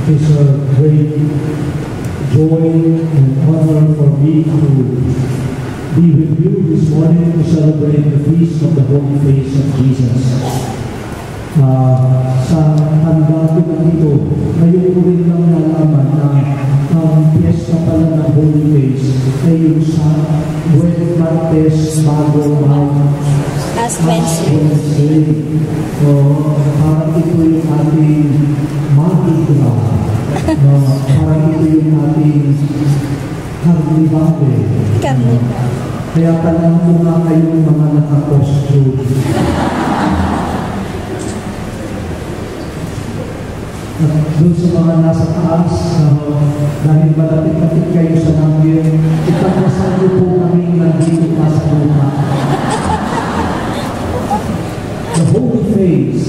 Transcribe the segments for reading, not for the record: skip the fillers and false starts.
It is a great joy and honor for me to be with you this morning to celebrate the feast of the Holy Face of Jesus. Sa tanda ko na ito, ngayon ko rin lang nalaman na ang piyesta pala ng Holy Face ay yung sa Martes bago As Wednesday. So, parang ito yung ating magiging parang ito yung ating karnibale. Kaya tanong mo nga kayong mga naka-costume. At doon sa mga nasa taas, dahil malapit-lapit kayo sa namin, ipagdasal niyo po kami nandito pa sa lupa. The Holy Face,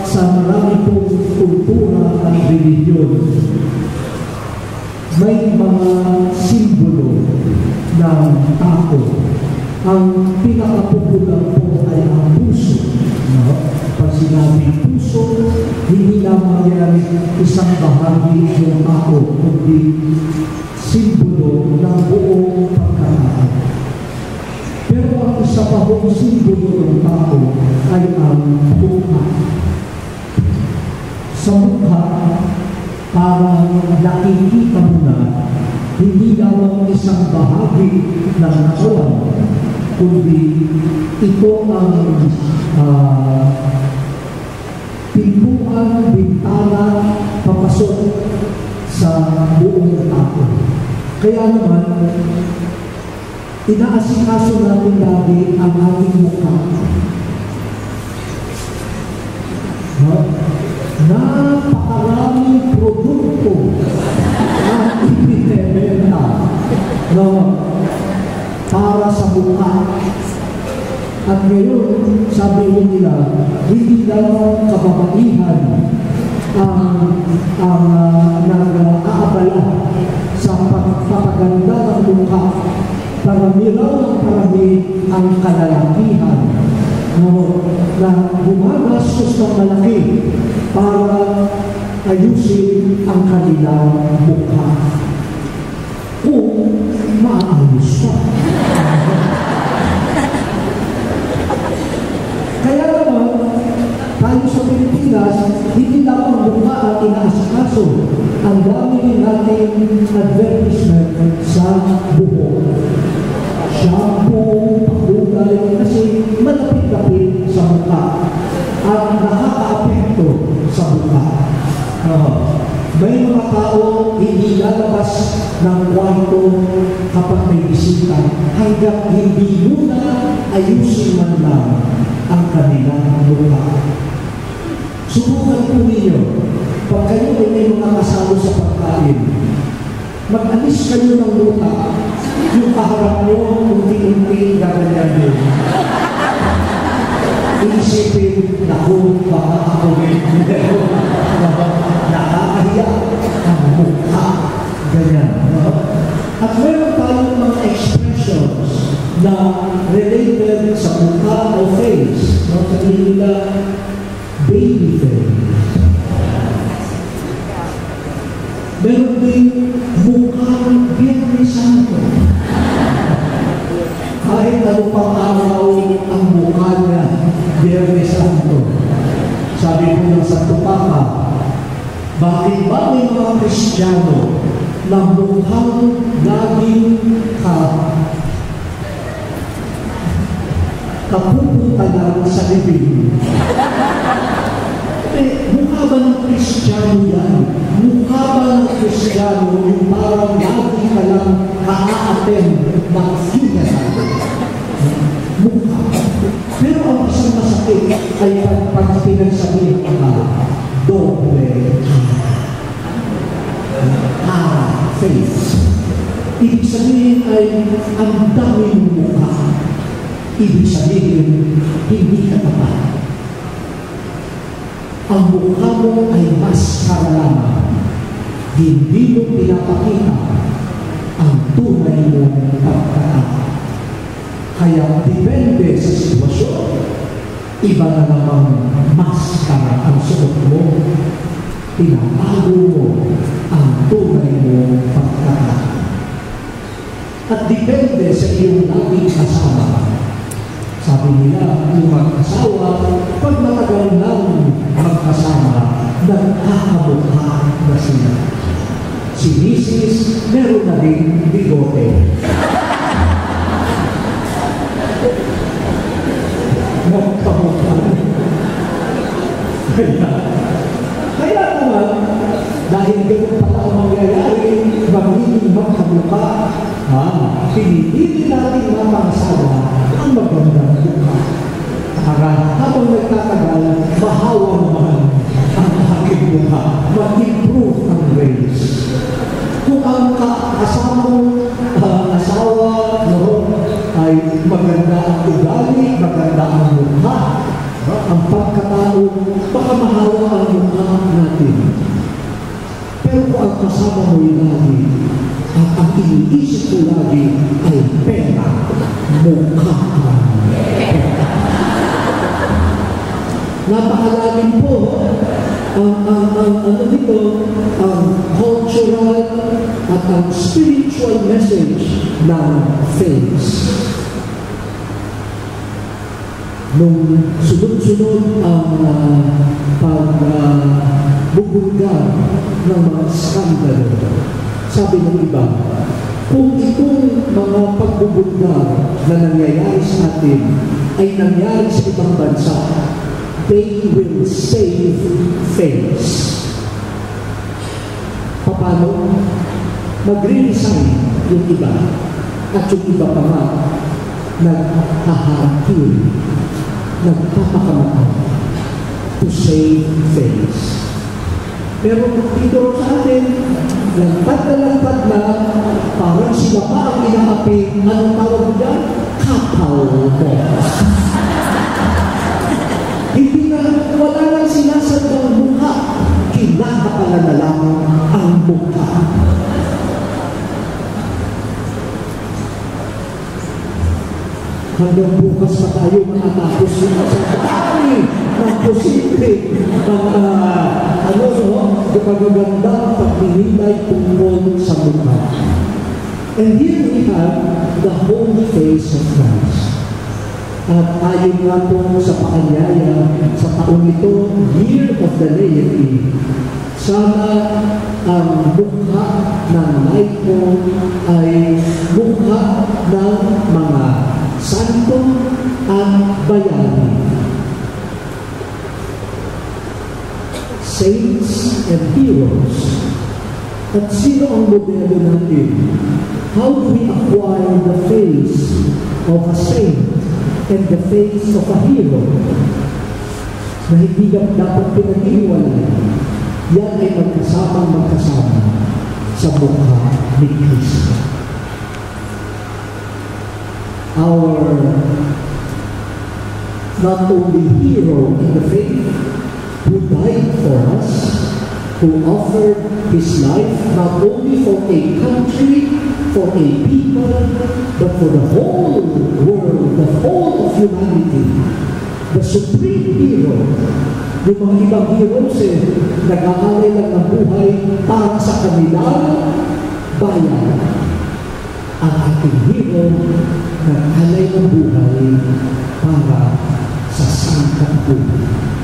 sa marami pong kultura at religiyon, may mga simbolo ng tao. Ang pinakapopular po ay ang puso. Pag sinabing puso, hindi lamang yan isang bahagi ng tao, kundi simbolo ng buong pagkatao. Pero ang isa pa hong simbolo ng tao ay ang mukha. Sa mukha, parang nakikita mo na hindi lamang isang bahagi ng katawan, kundi ito ang pintuan, bintana, papasok sa buong tao. Kaya naman, inaasikaso natin lagi ang ating mukha. Napakaraming produkto ang ibinebenta para sa mukha. At ngayon, sabi mo nila, hindi lamang kababaihan ang nag-aabala sa pagpapaganda ng mukha. Parami raw ng parami ang kalalakihan na gumagastos ng malaki para ayusin ang kanilang mukha. Kung maayos pa. Kaya naman, tayo sa Pilipinas, hindi lamang mukha ang inaasikaso. Ang dami rin natin advertisement sa buhok. Shampoo, pagulay, kasi malapit-lapit sa mukha at nakaka-apekto sa mukha. May mga tao hindi lalabas ng kwarto kapag may bisita hanggang hindi muna ayusin man lang ang kanilang mukha. Subukan po ninyo, pag kayo ay may mga kasalo sa pagkain, mag-alis kayo ng mukha, yung kaharap nyo, unti-unti, gaganyan din. Iisipin, naku, baka ako rin. Nakakahiya ang mukha. Ganyan. At meron tayong mga expressions na related sa mukha o face. Sabihin nila, baby face. Meron din mukhang Biyernes Santo. Kahit ano pang araw ang mukha niya, Biyernes Santo. Sabi ko ng Santo Papa, bakit ba may mga Kristiyano na mukhang laging kapupunta lang sa libing? Mukha ba ng Kristiyano yan? Mukha ba ng Kristiyano yung parang lagi ka lang ka-a-attend ng funeral? Mukha. Pero ang isang masakit ay pag pinagsabihan ka, doble face. Ibig sabihin ay ang dami ng mukha. Ibig sabihin, hindi ka tapat. Ang mukha mo ay maskara lamang. Hindi mo pinapakita ang tunay mong pagkatao. Kaya depende sa sitwasyon, iba na namang maskara ang tinatago mo ang tunay mong pagkatao. At depende sa iyong laging kasama. Sabi nila, yung mag-asawa, pag matagal nang magkasama, nagkakamukha na sila. Si Mrs. meron na rin bigote. Magkamukha. Kaya naman, dahil gano'n pala ang mangyayari, magiging magkamukha, pinipili natin mga pangasawa ang magandang mukha. Para habang nagtatagal, mahawa naman ang aking mukha, mag-improve ang race. Kung ang kasama mong asawa ay maganda ang ugali, maganda ang mukha, ang pagkatao, baka mahawa ang mukha natin. Pero kung ang kasama mo lagi, at ang iniisip mo lagi ay pera, mukha ang pera. Napakalalim po ang cultural at ang spiritual message ng faith. Nung sunod-sunod ang pagbubulgar ng mga skandalo, sabi ng iba, kung itong mga pagbubulgar na nangyayari sa atin ay nangyari sa ibang bansa, they will save face. Paano? Magre-resign yung iba at yung iba pa nga naghaharakil, nagpapakamata to save face. Pero dito sa atin, lantad na, parang sila pa ang inaapi, anong tawag dyan? Kapal ko. Hindi na, wala lang sinasandang mukha, kinakapala na lang ang mukha. Hanggang bukas pa tayo matatapos yung sa dami ng posibleng magagandang pagninilay tungkol sa mukha. And here we have the holy face of Christ. At ayon nga po sa paanyaya sa taong ito, Year of the Laity, sana ang mukha ng light po ay mukha ng mga santo at bayani. Saints and heroes. At sino ang modelo natin? How do we acquire the face of a saint and the face of a hero? Na hindi dapat pinag-iwalay. Yan ay magkasama sa mukha ni Kristo. Our not only hero in the faith, who died for us, who offered his life not only for a country, for a people, but for the whole world, the whole of humanity. The supreme hero. Yung mga ibang heroes nag-aalay lang ng buhay para sa kanilang bayan. Ang ating hero nag-alay ng buhay para sa sangkatauhan.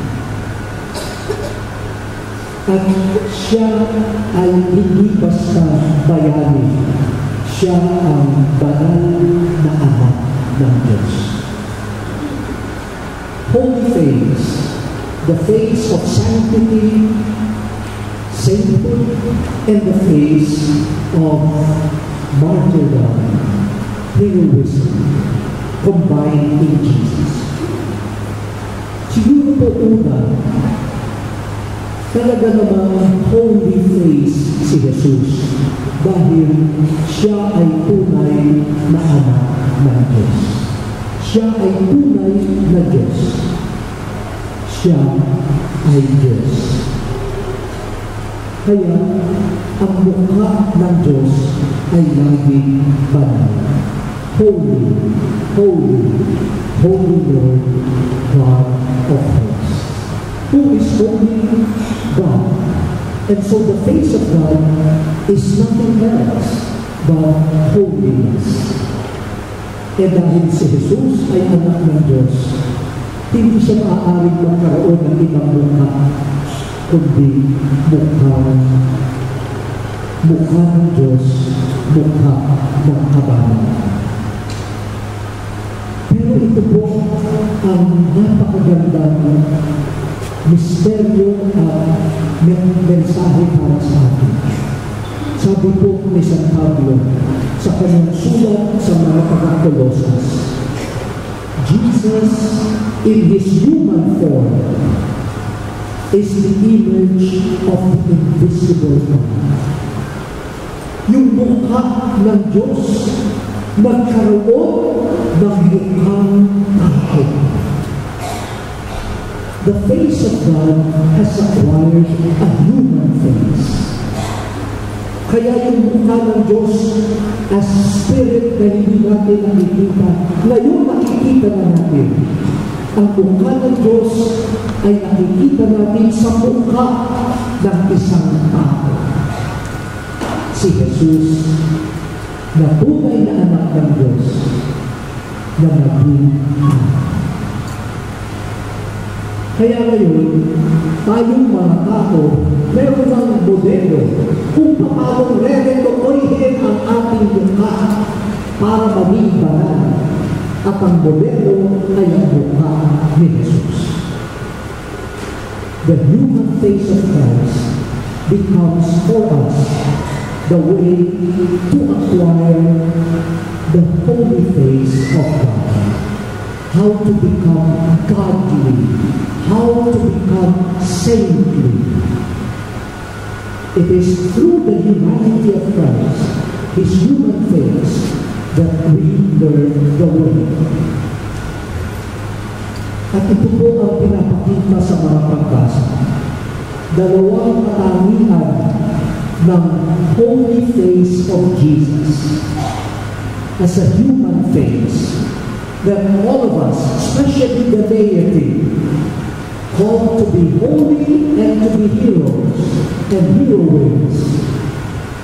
At siya ay hindi basta bayani. Siya ang banal na anak ng Diyos. Holy face, the face of sanctity, sainthood, and the face of martyrdom, heroism, combined in Jesus. Siguro po una, talaga namang holy face si Jesus dahil siya ay tunay na anak ng Diyos. Siya ay tunay na Diyos. Siya ay Diyos. Kaya ang mukha ng Diyos ay laging banal. Holy, holy, holy Lord, God of hosts. Who is holy? God. And so the face of God is nothing else but holiness. E dahil si Jesus ay anak ng Diyos, hindi siya maaaring magkaroon ng ibang mukha, kundi mukha ng Diyos, mukha ng kabayan. Pero ito po ang napakagandang misteryo at mensahe para sa atin. Sabi po ni San Pablo sa kanyang sulat sa mga taga-Colosas, Jesus in His human form is the image of the invisible God. Yung mukha ng Diyos nagkaroon ng mukhang tao. The face of God has acquired a human face. Kaya yung mukha ng Diyos as spirit na hindi natin nakikita, ngayon nakikita na natin. Ang mukha ng Diyos ay nakikita natin sa mukha ng isang tao. Si Jesus, na tunay na anak ng Diyos, na naging tao. Kaya ngayon, tayong mga tao, meron ng modelo kung paano re-relokoyhin ang ating mukha para maging banal. At ang modelo ay ang mukha ni Jesus. The human face of Christ becomes for us the way to acquire the holy face of God. How to become godly, how to become saintly. It is through the humanity of Christ, His human face, that we learn the way. At ito po ang pinapakita sa mga pagbasa. Dalawang katangian ng holy face of Jesus as a human face that all of us, especially the deity, called to be holy and to be heroes and heroines.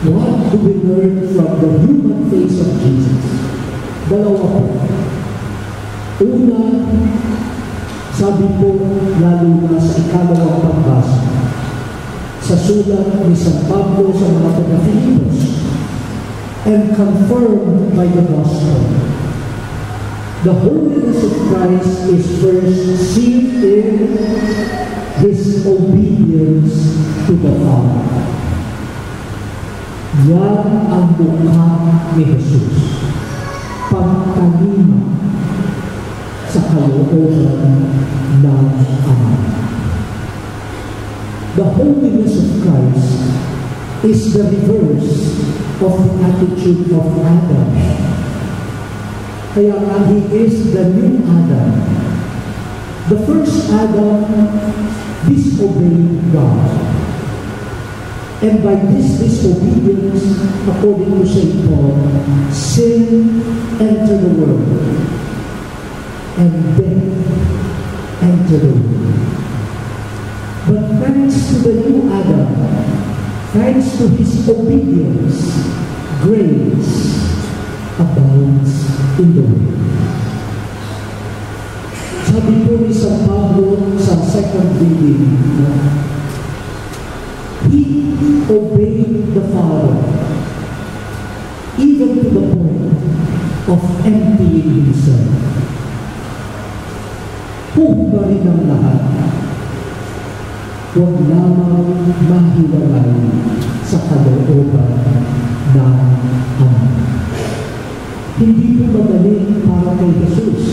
What do we learn from the human face of Jesus? Dalawa po. Una, sabi po lalo na sa ikalawang pagbasa, sa sulat ni San Pablo sa mga taga-Filipos, and confirmed by the gospel. The holiness of Christ is first seen in His obedience to the Father. Yan ang mukha ni Jesus. Pagtalima sa kalooban ng Ama. The holiness of Christ is the reverse of the attitude of Adam. Kaya nga, He is the new Adam. The first Adam disobeyed God. And by this disobedience, according to St. Paul, sin entered the world, and death entered the world. But thanks to the new Adam, thanks to his obedience, grace abounds in the world. Sabi po ni San Pablo sa second reading, He obeyed the Father, even to the point of emptying Himself. Kung ba rin ang lahat, huwag lamang mahiwalay sa kalooban ng Ama. Hindi po madali para kay Jesus.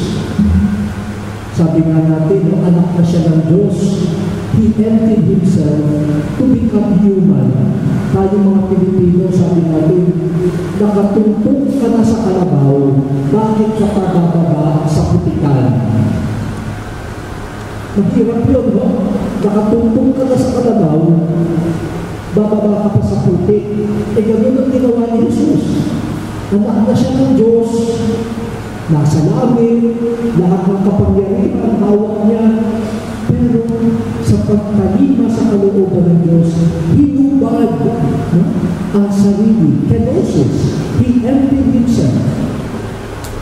Sabi nga natin, no, anak na siya ng Diyos, He emptied Himself to become human. Tayo mga Pilipino, sabi natin, nakatungtong ka na sa kalabaw, bakit ka pa bababa sa putikan? Mahirap yun, no? Nakatungtong ka na sa kalabaw, bababa ka pa sa putik. E gano'n ang ginawa ni Jesus. Anak na siya ng Diyos, nasa langit, lahat ng kapangyarihan, hawak niya, Pero sa pagtalima sa kalooban ng Diyos, hinubad ang sarili. Kenosis. He emptied himself.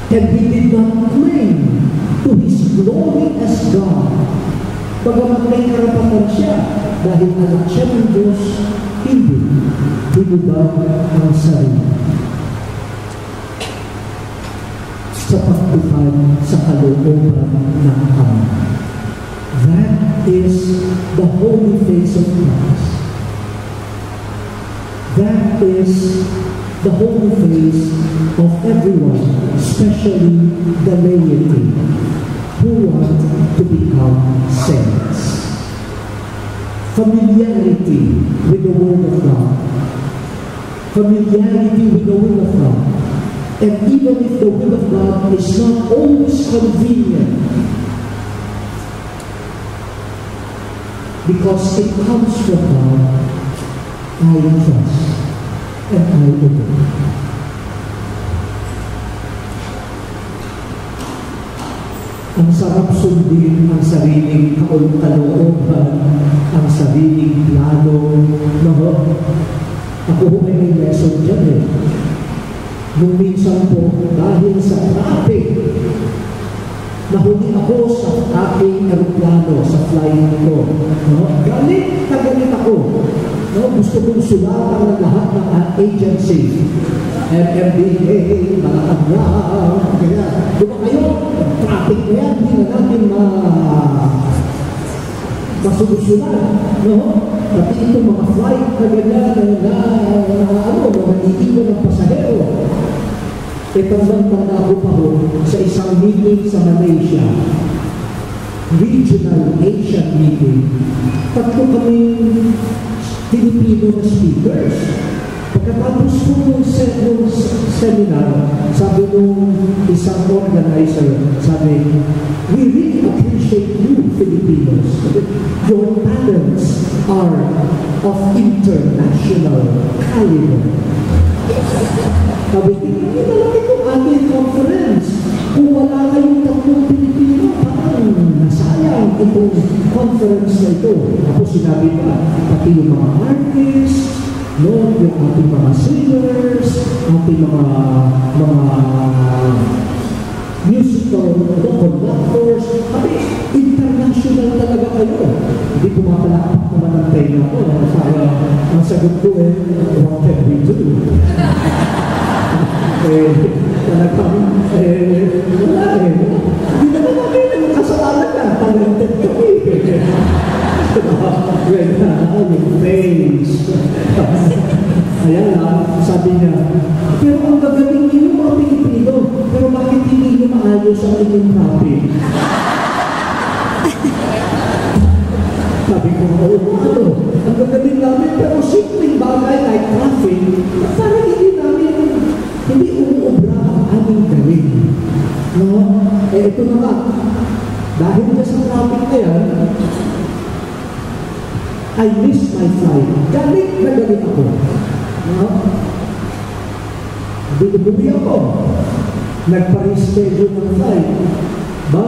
And he did not cling to his glory as God. Bagamat may karapatan siya, dahil anak siya ng Diyos, hindi. Hinubad ang sarili. Sa pagtupad sa kalooban ng Ama. That is the holy face of Christ. That is the holy face of everyone, especially the laity, who want to become saints. Familiarity with the Word of God. Familiarity with the Will of God. And even if the Will of God is not always convenient, because it comes from God, I trust and I obey. Ang sarap sundin ang sariling kalooban, ang sariling plano. No? Ako may lesson dyan eh. Nung minsan po, dahil sa traffic, nahuli ako sa aking aeroplano, sa flight ko. No? Galit na galit ako. No? Gusto kong sulatan ng lahat ng agency. MMDA, malakad na. Kaya, diba kayo, traffic na yan, hindi na natin masolusyonan. No? Pati itong mga flight na ganyan, mga iiwan ng pasahero. Tanda ko pa ho sa isang meeting sa Malaysia, Regional Asian Meeting, tatlo kaming Filipino na speakers. Pagkatapos po ng seminar, sabi nung isang organizer, sabi, we really appreciate you, Filipinos. Your talents are of international caliber. Sabi, hindi malaki itong ating conference. Kung wala kayong tatlong Pilipino, parang nasayang itong conference na ito. Ako sinabi pa, pati yung mga artists, no, yung ating mga singers, ating mga musical conductors, sabi, international talaga kayo. Hindi pumapalakpak naman ang tayo ko. Ang sagot ko what can we do? Talagang, wala hindi naman namin kasalanan ka. Talented kami. Yung face. Ayan lang, sabi niya, pero ang gagaling niyo mga Pilipino, pero bakit hindi niyo maayos ang inyong traffic? Sabi ko, ang gagaling namin, pero simpleng bagay like traffic, parang hindi umuobra ang aming galing. No? Ito naman, dahil na sa traffic na yan, I missed my flight. Galit na galit ako. No? Bumuwi ako. Nagpa-reschedule ng flight. Ba?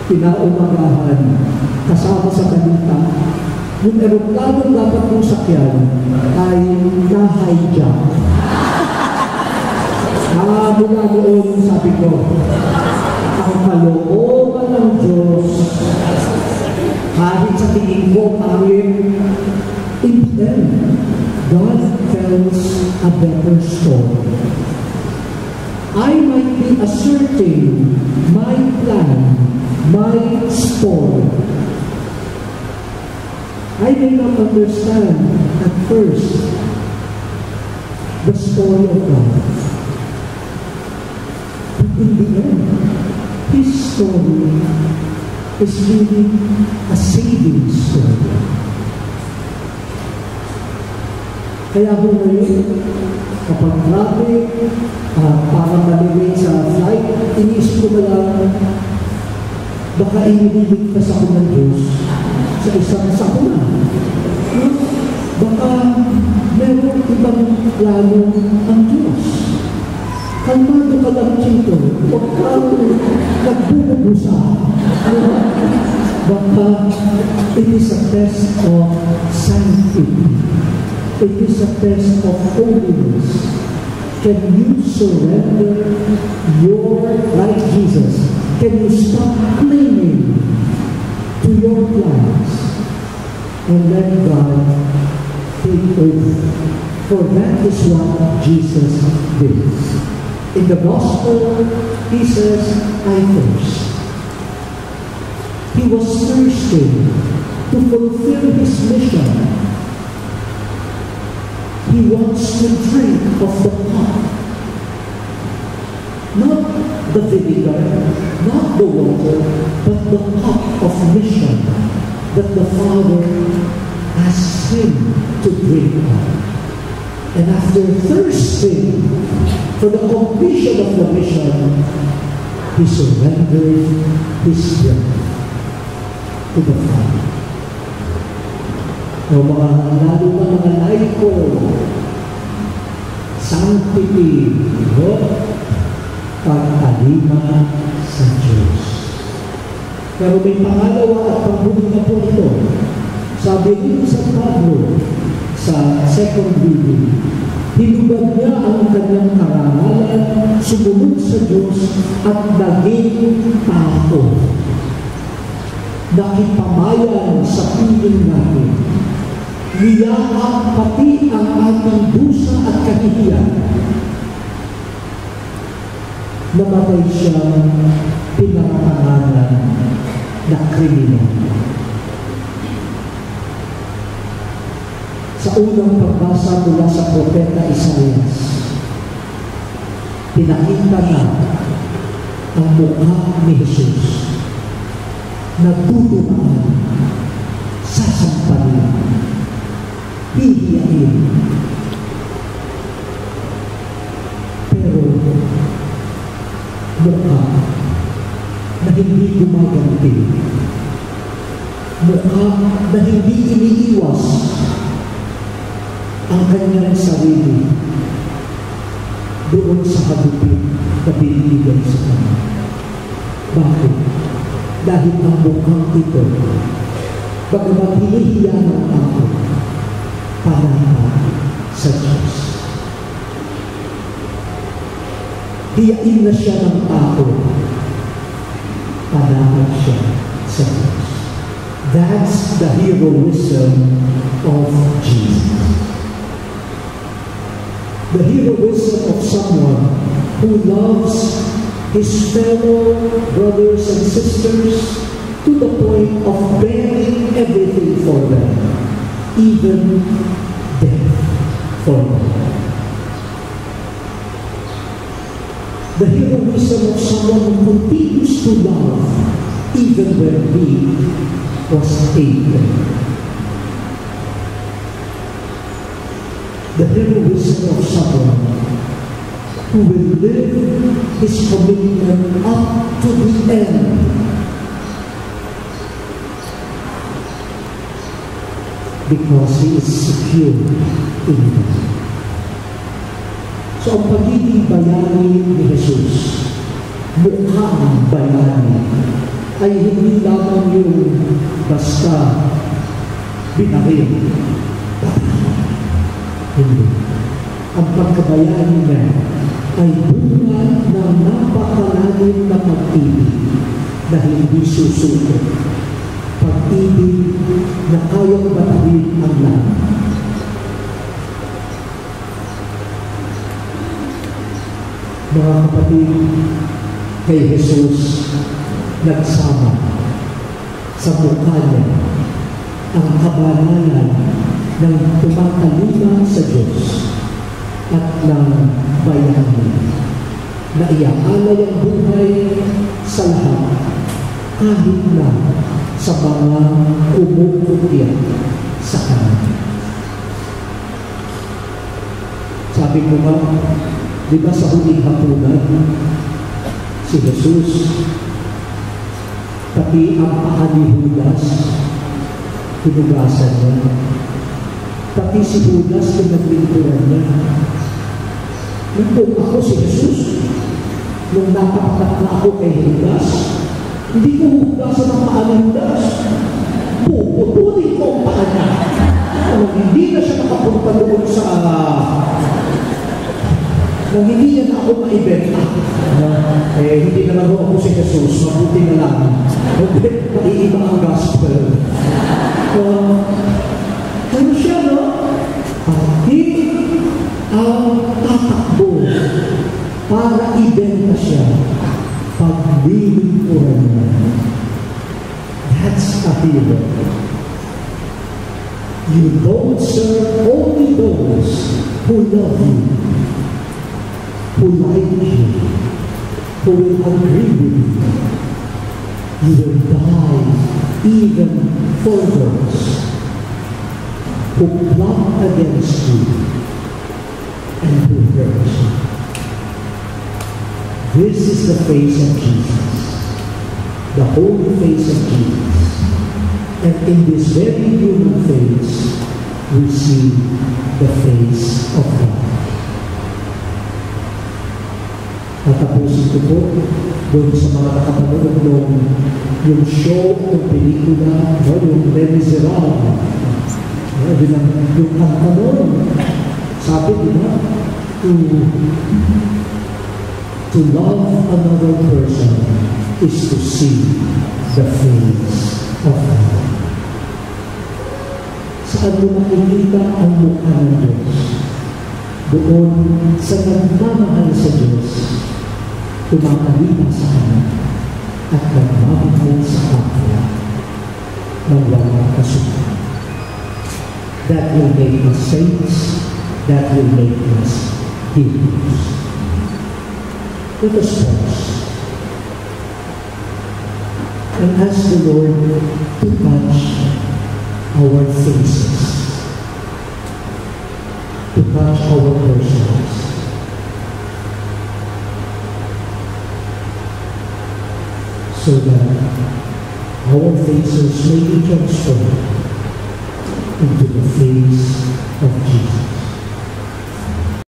Pinaumagahan. Kasama sa balita. Yung aeroplano dapat kong sakyan ay na-hijack. Mula noon, sabi ko, ang kalooban ng Diyos, kahit sa tingin ko, in the end, God tells a better story. I might be asserting my plan, my story. I may not understand at first the story of God. In the end, His story is really a saving story. Kaya ho ngayon, kapag traffic, para maliwin sa flight, inisip ko na lang, baka iniligtas ako ng Diyos sa isang sakuna. Baka meron ibang plano ang Diyos. Kalmado ka lang dito, huwag kang nagbubusa. baka it is a test of sanctity. It is a test of holiness. Can you surrender your, like Jesus, can you stop clinging to your plans and let God take over? For that is what Jesus did. In the gospel, he says, I thirst. He was thirsty to fulfill his mission. He wants to drink of the cup. Not the vinegar, not the water, but the cup of mission that the Father asked him to drink of. And after thirsting for the completion of the mission, he surrendered his breath to the Father. O lalo na mga laiko, sanctity, pagkalima sa Diyos. Pero may pangalawa at panghuli na po ito. Sabi dito sa Pablo, sa 2 reading, hinubad niya ang kanyang karangalan, sumunod sa Diyos at naging tao. Nakipamayan sa piling natin. Niyakap pati ang ating dusa at kahihiyan. Namatay siya, pinakapangalan na kriminal. Sa unang pagbasa mula sa Propeta Isaias, pinakita na ang mukha ni Jesus na tutumaan, sasampalin, hihiyain. Pero mukha na hindi gumaganti, mukha na hindi iniiwas ang kanyang sarili doon sa hagupit na binibigay sa kanya. Bakit? Dahil ang mukhang ito, bagamat hinihiya ng tao, panahon sa Diyos. Hiyain na siya ng tao, panahon siya sa Diyos. That's the heroism of Jesus. The heroism of someone who loves his fellow brothers and sisters to the point of bearing everything for them, even death for them. The heroism of someone who continues to love even when he was hated. The heroism of someone who will live his commitment up to the end. Because he is secure in God. So ang pagiging bayani ni Jesus, mukhang bayani, ay hindi lamang yung basta binahin. Hindi. Ang pagkabayani niya ay bunga ng napakalalim na pag-ibig na hindi susuko. Pag-ibig na kayang batawin ang lahat. Mga kapatid, kay Jesus nagsama sa mukha niya ang kabanalan ng tumatalima sa Diyos at ng bayani na iaalay ang buhay sa lahat kahit na sa mga umukutya sa Kanya. Sabi ko nga, di ba sa huling hapunan, si Jesus, pati ang paa ni Judas, hinugasan niya. Pati si Judas, pinaglingkuran niya. Nung ako si Jesus, nung napapatak na ako kay Judas, Hindi ko hugasan ang paa ni Judas. Puputulin ko ang paa niya. Nung hindi na siya nakapunta doon sa... nung hindi niya na ako maibenta. Hindi naman ako si Jesus. Mabuti na lang. Maiiba ang gospel. Ano siya, no? Pati ang tatakbo para ibenta siya paglilingkuran niya. That's a hero. You don't serve only those who love you, who like you, who will agree with you. You will die even for those who plot against you and who hurt you. This is the face of Jesus, the holy face of Jesus. And in this very human face, we see the face of God. At tapusin ko po doon sa mga nakapanood yung show, yung pelikula, yung Les Miserables. Yung kanta nun, sabi nila, to love another person is to see the face of God. Saan mo makikita ang mukha ng Diyos? Doon sa nagmamahal sa Diyos, tumakalita sa Kanya at nagmamahal sa kapwa ng walang kasukan. That will make us saints, that will make us heroes. Let us pause and ask the Lord to touch our faces, to touch our persons, so that our faces may be transformed into the face of Jesus.